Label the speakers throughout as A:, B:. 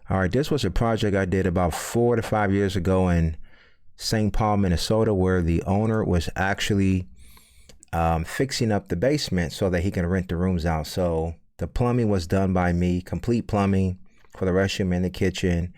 A: All right, this was a project I did about 4 to 5 years ago in St. Paul, Minnesota, where the owner was actually fixing up the basement so that he can rent the rooms out. So the plumbing was done by me, complete plumbing for the restroom and the kitchen,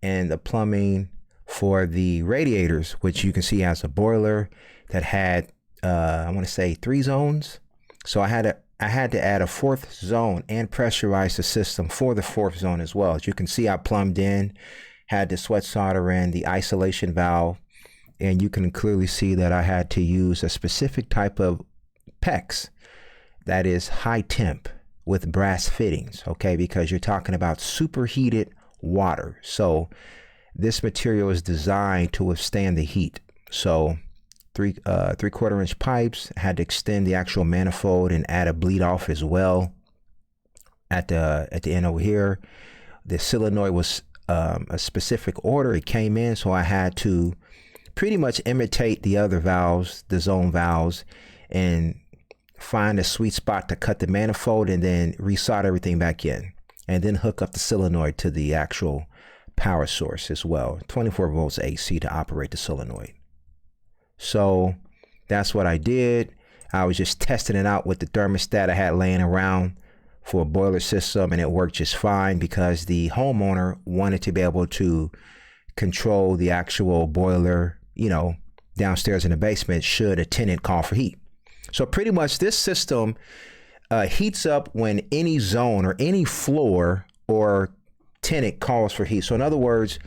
A: and the plumbing for the radiators, which you can see has a boiler that had, I want to say 3 zones. So I had to add a 4th zone and pressurize the system for the 4th zone as well. As you can see, I plumbed in, had the sweat solder in, the isolation valve, and you can clearly see that I had to use a specific type of PEX that is high temp with brass fittings, okay? Because you're talking about superheated water. So this material is designed to withstand the heat. So 3/4 inch pipes, had to extend the actual manifold and add a bleed off as well at the end over here. The solenoid was a specific order. It came in, so I had to pretty much imitate the other valves, the zone valves, and find a sweet spot to cut the manifold and then resolder everything back in, and then hook up the solenoid to the actual power source as well, 24 volts AC to operate the solenoid. So that's what I did. I was just testing it out with the thermostat I had laying around for a boiler system, and it worked just fine because the homeowner wanted to be able to control the actual boiler, you know, downstairs in the basement should a tenant call for heat. So pretty much this system heats up when any zone or any floor or tenant calls for heat. So in other words,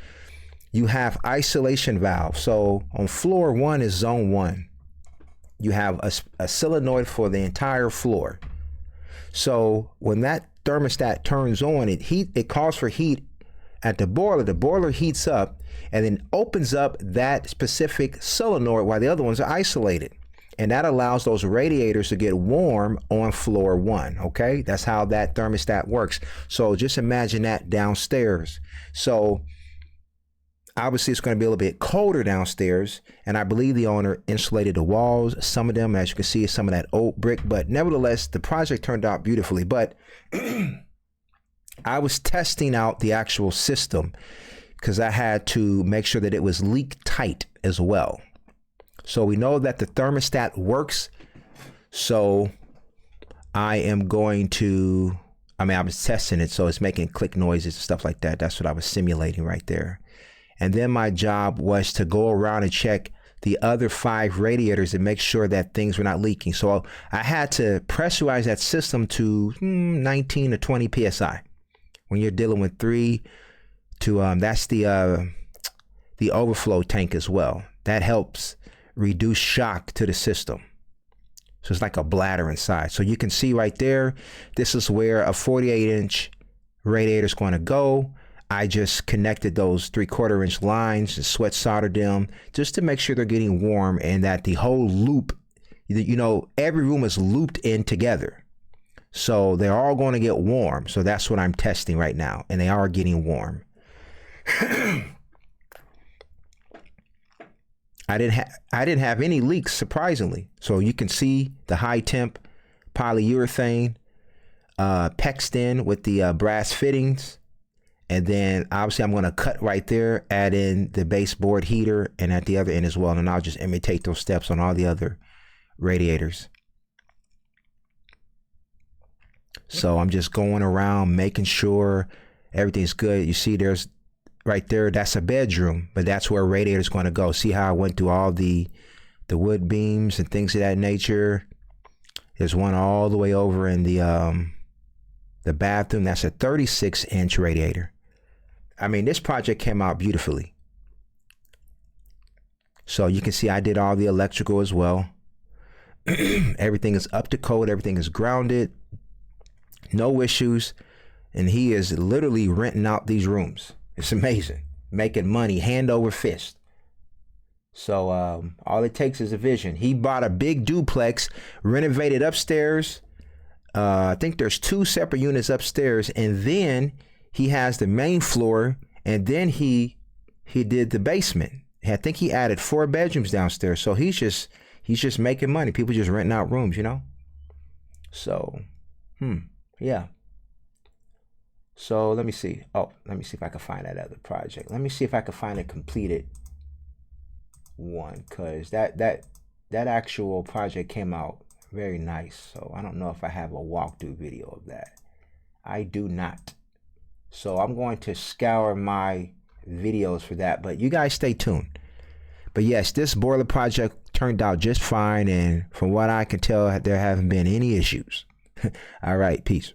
A: you have isolation valve. So on floor 1 is zone 1. You have a solenoid for the entire floor. So when that thermostat turns on, it calls for heat at the boiler. The boiler heats up and then opens up that specific solenoid while the other ones are isolated. And that allows those radiators to get warm on floor 1, okay? That's how that thermostat works. So just imagine that downstairs. So obviously, it's going to be a little bit colder downstairs, and I believe the owner insulated the walls. Some of them, as you can see, is some of that old brick, but nevertheless, the project turned out beautifully. But I was testing out the actual system because I had to make sure that it was leak tight as well. So we know that the thermostat works. So I am going to, I was testing it, so it's making click noises and stuff like that. That's what I was simulating right there. And then my job was to go around and check the other 5 radiators and make sure that things were not leaking. So I had to pressurize that system to 19 to 20 PSI. When you're dealing with 3 to, that's the overflow tank as well. That helps reduce shock to the system. So it's like a bladder inside. So you can see right there, this is where a 48-inch radiator is going to go. I just connected those 3/4 inch lines and sweat soldered them just to make sure they're getting warm and that the whole loop, you know, every room is looped in together. So they're all going to get warm. So that's what I'm testing right now. And they are getting warm. I didn't have any leaks, surprisingly. So you can see the high temp polyurethane PEXed in with the brass fittings. And then obviously I'm going to cut right there, add in the baseboard heater and at the other end as well. And I'll just imitate those steps on all the other radiators. So I'm just going around making sure everything's good. You see there's right there, that's a bedroom, but that's where a radiator is going to go. See how I went through all the wood beams and things of that nature. There's one all the way over in the bathroom. That's a 36-inch radiator. I mean, this project came out beautifully. So you can see I did all the electrical as well. Everything is up to code. Everything is grounded. No issues. And he is literally renting out these rooms. It's amazing. Making money hand over fist. So all it takes is a vision. He bought a big duplex, renovated upstairs. I think there's 2 separate units upstairs, and then he has the main floor, and then he did the basement. I think he added 4 bedrooms downstairs. So he's just making money. People just renting out rooms, you know. So, yeah. So let me see. Oh, let me see if I can find that other project. Let me see if I can find a completed one, because that actual project came out very nice. So I don't know if I have a walkthrough video of that. I do not. So I'm going to scour my videos for that, but you guys stay tuned. But yes, this boiler project turned out just fine, and from what I can tell, there haven't been any issues. All right, peace.